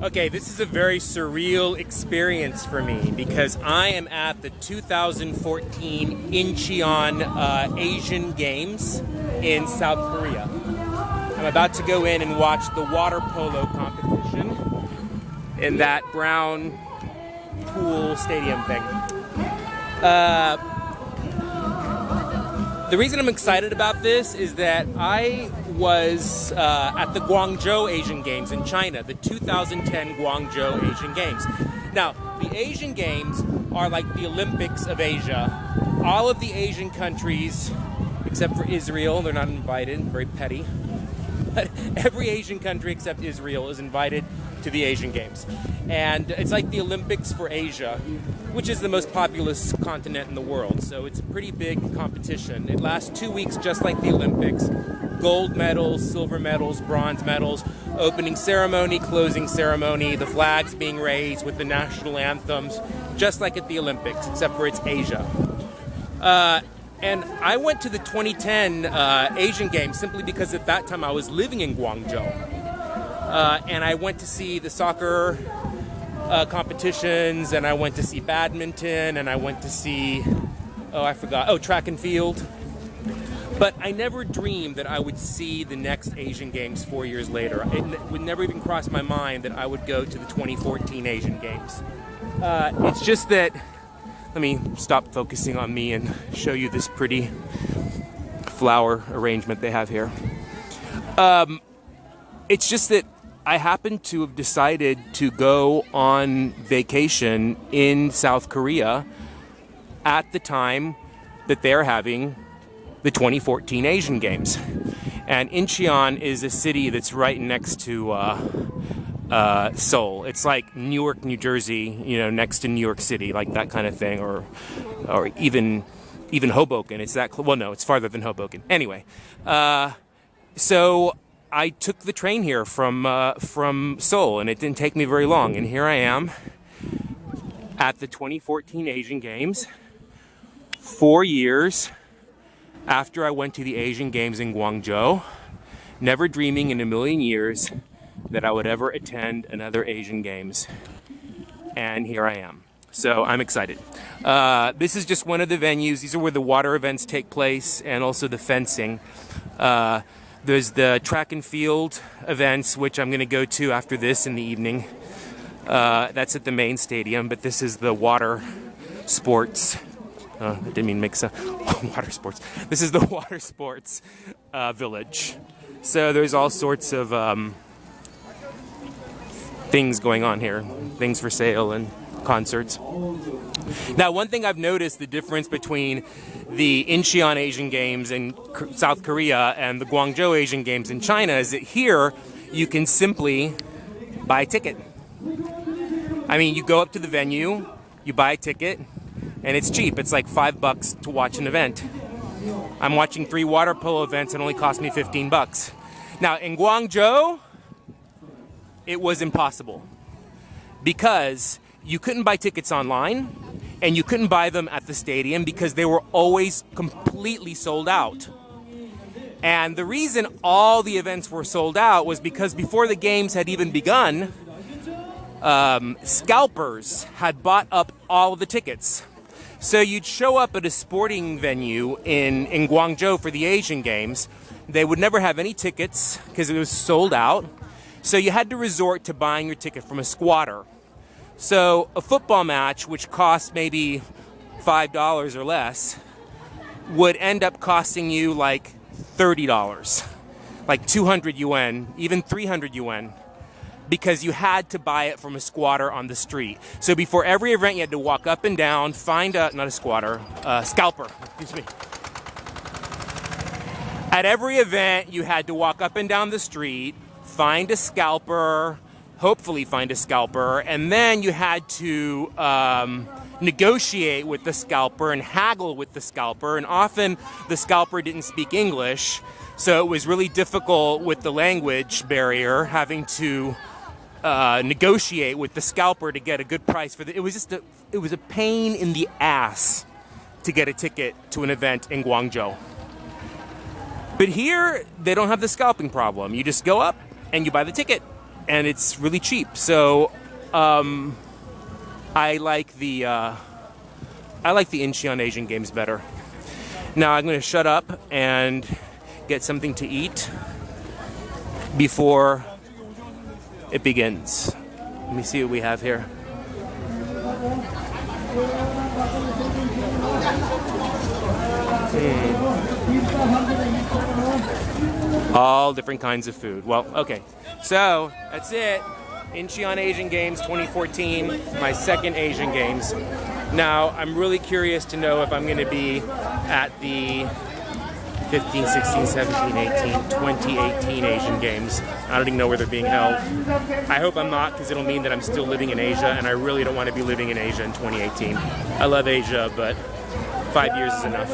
Okay, this is a very surreal experience for me because I am at the 2014 Incheon Asian Games in South Korea. I'm about to go in and watch the water polo competition in that brown pool stadium thing. The reason I'm excited about this is that I was at the Guangzhou Asian Games in China, the 2010 Guangzhou Asian Games. Now, the Asian Games are like the Olympics of Asia. All of the Asian countries, except for Israel, they're not invited, very petty. But every Asian country except Israel is invited to the Asian Games. And it's like the Olympics for Asia, which is the most populous continent in the world. So it's a pretty big competition. It lasts 2 weeks just like the Olympics. Gold medals, silver medals, bronze medals, opening ceremony, closing ceremony, the flags being raised with the national anthems, just like at the Olympics, except for it's Asia. And I went to the 2010 Asian Games simply because at that time I was living in Guangzhou. And I went to see the soccer competitions, and I went to see badminton, and I went to see, track and field. But I never dreamed that I would see the next Asian Games 4 years later. It would never even cross my mind that I would go to the 2014 Asian Games. It's just that, let me stop focusing on me and show you this pretty flower arrangement they have here. It's just that I happen to have decided to go on vacation in South Korea at the time that they're having the 2014 Asian Games. And Incheon is a city that's right next to Seoul. It's like Newark, New Jersey, next to New York City, like that kind of thing, or even Hoboken. It's that no, it's farther than Hoboken. Anyway, so I took the train here from Seoul, and it didn't take me very long. And here I am at the 2014 Asian Games, 4 years after I went to the Asian Games in Guangzhou, never dreaming in a million years that I would ever attend another Asian Games. And here I am. So I'm excited. This is just one of the venues. These are where the water events take place, and also the fencing. There's the track and field events, which I'm going to go to after this in the evening. That's at the main stadium, but this is the water sports. I didn't mean mix up water sports. This is the water sports village. So there's all sorts of things going on here, things for sale and concerts. Now, one thing I've noticed the difference between the Incheon Asian Games in South Korea and the Guangzhou Asian Games in China is that here you can simply buy a ticket. I mean, you go up to the venue, you buy a ticket, and it's cheap. It's like $5 to watch an event. I'm watching 3 water polo events and it only cost me $15. Now, in Guangzhou, it was impossible because you couldn't buy tickets online, and you couldn't buy them at the stadium because they were always completely sold out. And the reason all the events were sold out was because before the games had even begun, scalpers had bought up all of the tickets. So you'd show up at a sporting venue in Guangzhou for the Asian Games. They would never have any tickets because it was sold out. So you had to resort to buying your ticket from a squatter. So a football match, which cost maybe $5 or less, would end up costing you like $30, like 200 yuan, even 300 yuan, because you had to buy it from a squatter on the street. So before every event, you had to walk up and down, find a, not a squatter, scalper, excuse me. At every event, you had to walk up and down the street, find a scalper, hopefully find a scalper, and then you had to negotiate with the scalper and haggle with the scalper, and often the scalper didn't speak English, so it was really difficult with the language barrier, having to negotiate with the scalper to get a good price for it was a pain in the ass to get a ticket to an event in Guangzhou. But here, they don't have the scalping problem. You just go up and you buy the ticket. and it's really cheap. So I like the Incheon Asian Games better. Now I'm going to shut up and get something to eat before it begins. Let me see what we have here. All different kinds of food. Well, okay. So that's it. Incheon Asian Games 2014, my second Asian Games. Now, I'm really curious to know if I'm going to be at the 15, 16, 17, 18, 2018 Asian Games. I don't even know where they're being held. I hope I'm not, because it'll mean that I'm still living in Asia, and I really don't want to be living in Asia in 2018. I love Asia, but 5 years is enough.